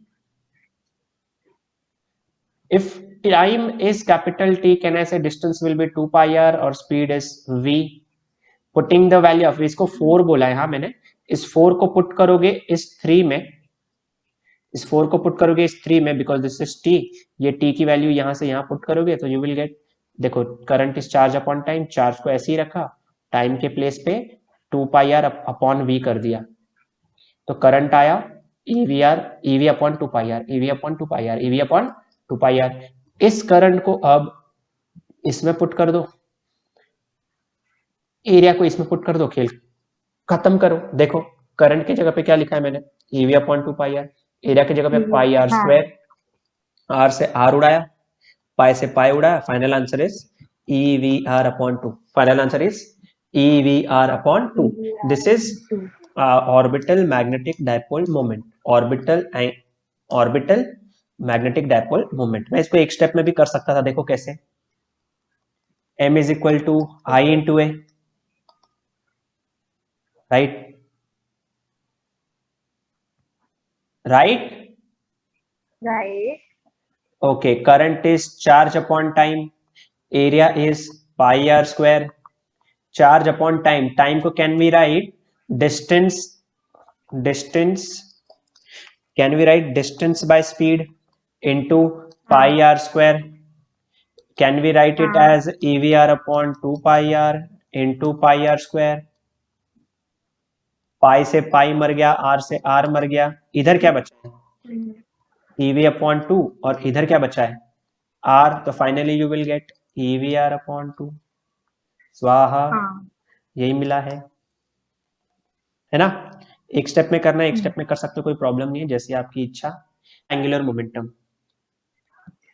Speaker 1: If time is capital T, can I say distance will be 2 pi r और speed is v. Putting the value of, इसको 4 बोला है, हाँ मैंने, इस 4 को पुट करोगे इस 3 में, बिकॉज दिस इज t, ये t की वैल्यू यहां से यहां पुट करोगे तो यू विल गेट, देखो current is charge upon time, charge को ऐसे ही रखा, टाइम के प्लेस पे 2 pi r अपॉन v कर दिया, तो करंट आया ev upon 2 pi r, ev upon 2 pi r. इस करंट को अब इसमें पुट कर दो, एरिया को इसमें पुट कर दो, खेल खत्म करो. देखो करंट की जगह पे क्या लिखा है मैंने, ev upon 2 pi r, area की जगह पे पाई आर स्क्वायर, आर से आर उड़ाया, पाई से पाई उड़ाया, final answer is EVR upon 2. Final answer is EVR upon 2. This is orbital magnetic dipole moment, orbital magnetic dipole moment. मैं इसको एक स्टेप में भी कर सकता था, देखो कैसे. m is equal to I into A, right, okay, current is charge upon time, area is pi r square. Charge upon time, time को can we write distance, can we write distance by speed into pi r square. Can we write it as EVR upon 2 pi r into pi r square. पाई से पाई मर गया, आर से आर मर गया, इधर क्या बचा है, EV अपॉन 2, और इधर क्या बचा है, R. तो finally you will get EVR upon 2. स्वाहा. यही मिला है ना. एक स्टेप में करना है, एक स्टेप में कर सकते हो, कोई प्रॉब्लम नहीं है, जैसी आपकी इच्छा. Angular momentum,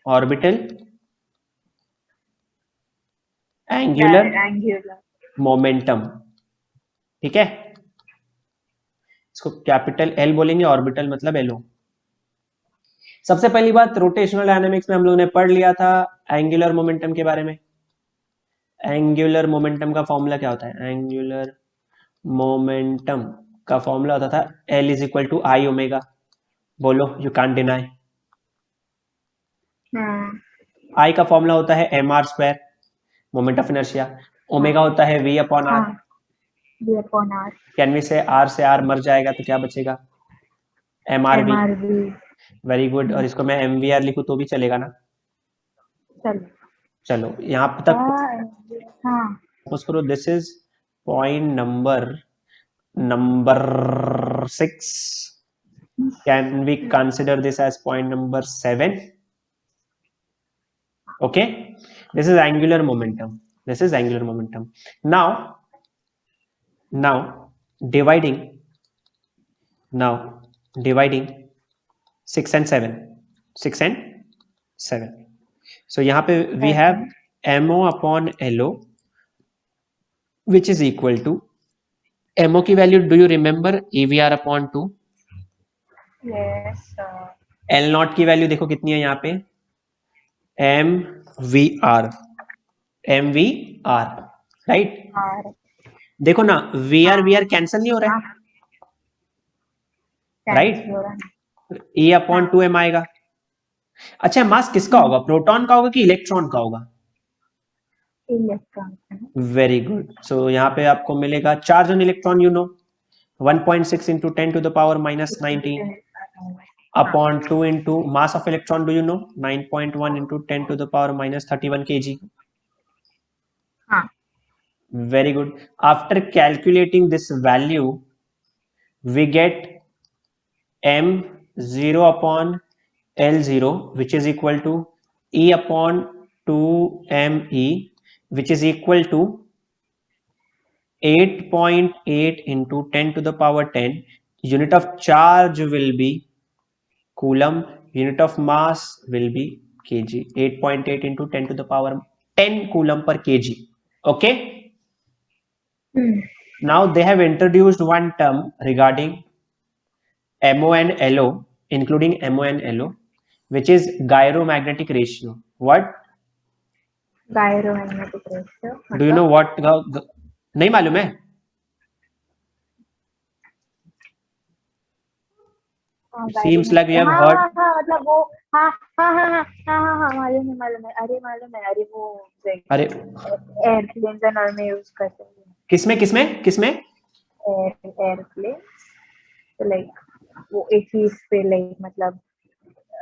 Speaker 1: orbital angular momentum, ठीक है. इसको कैपिटल L बोलेंगे, ऑर्बिटल मतलब LO. सबसे पहली बात, रोटेशनल डायनामिक्स में हम लोगों ने पढ़ लिया था एंगुलर मोमेंटम के बारे में. एंगुलर मोमेंटम का फॉर्मूला क्या होता है? एंगुलर मोमेंटम का फॉर्मूला होता था L is equal to I omega. बोलो, यू कांट डिनाई. आई का फॉर्मूला होता है M R square, moment of inertia. Omega होता है V upon R.
Speaker 2: V upon R.
Speaker 1: Can we say R से R मर जाएगा तो क्या बचेगा? MRV.
Speaker 2: MRV.
Speaker 1: Very good. और इसको मैं MVR लिखूं तो भी चलेगा ना?
Speaker 2: चलो.
Speaker 1: चलो यहाँ तक
Speaker 2: हाँ.
Speaker 1: सपोज करो this is point number 6. Can we consider this as point number 7? Okay, this is angular momentum. This is angular momentum. Now dividing 6 and 7. So यहाँ पे we have MO upon LO which is equal to MO की value do you remember? EVR upon 2.
Speaker 2: Yes.
Speaker 1: L not की वैल्यू देखो कितनी है यहाँ पे? MVR. राइट. देखो ना VR कैंसिल नहीं हो रहा है, राइट. E अपॉन 2m आएगा. अच्छा, मास किसका होगा? प्रोटॉन का होगा कि इलेक्ट्रॉन का होगा?
Speaker 2: इलेक्ट्रॉन.
Speaker 1: Very good. सो यहाँ पे आपको मिलेगा charge on electron, you know 1.6 into 10 to the power minus 19 upon 2 into mass of electron, do you know? 9.1 into 10 to the power minus 31 kg. Very good. After calculating this value, we get M0 upon L0 which is equal to E upon 2ME which is equal to 8.8 into 10 to the power 10. Unit of charge will be coulomb, unit of mass will be kg. 8.8 into 10 to the power 10 coulomb per kg. Okay. Now they have introduced one term regarding MO and LO, including MO and LO, which is gyromagnetic ratio. What?
Speaker 2: Gyromagnetic ratio.
Speaker 1: Do you know what? नहीं मालूम है? Seems like you have heard.
Speaker 2: मतलब वो मालूम है. अरे वो
Speaker 1: अरे
Speaker 2: एयरप्लेन्स एंड ऑल में यूज करते हैं.
Speaker 1: किसमें?
Speaker 2: एयरप्लेन. तो लाइक वो एक चीज पे लाइक मतलब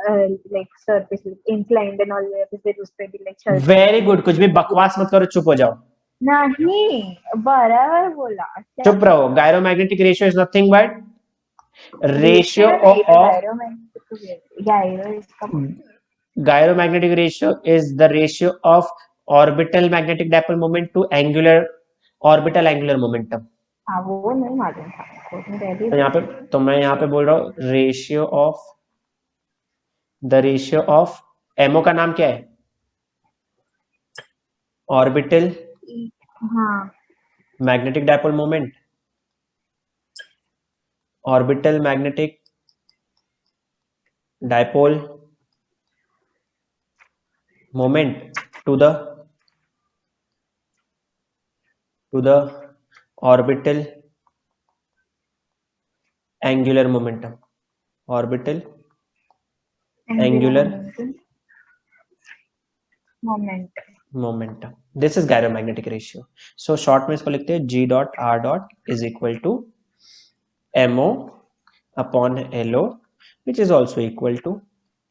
Speaker 2: like surface inclined and all पे फिर उस पे भी लाइक चल.
Speaker 1: Very good. कुछ भी बकवास मत करो, चुप हो जाओ.
Speaker 2: नहीं, बराबर बोला.
Speaker 1: चुप रहो. Gyromagnetic ratio is nothing but ratio of gyromagnetic ratio is the ratio of orbital magnetic dipole moment to orbital angular momentum.
Speaker 2: वो नहीं मालूम था.
Speaker 1: तो मैं यहाँ पे बोल रहा हूँ रेशियो ऑफ एमओ का नाम क्या है? Orbital magnetic dipole moment. orbital magnetic dipole moment to the orbital angular momentum. Orbital angular momentum. This is gyromagnetic ratio. So short में इसको लिखते हैं G dot R dot is equal to MO upon LO which is also equal to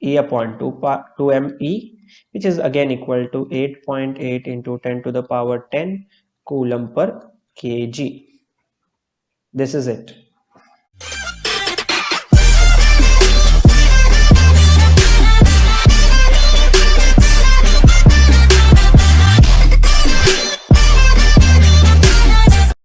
Speaker 1: E upon 2ME which is again equal to 8.8 into 10 to the power 10 coulomb per kg. This is it.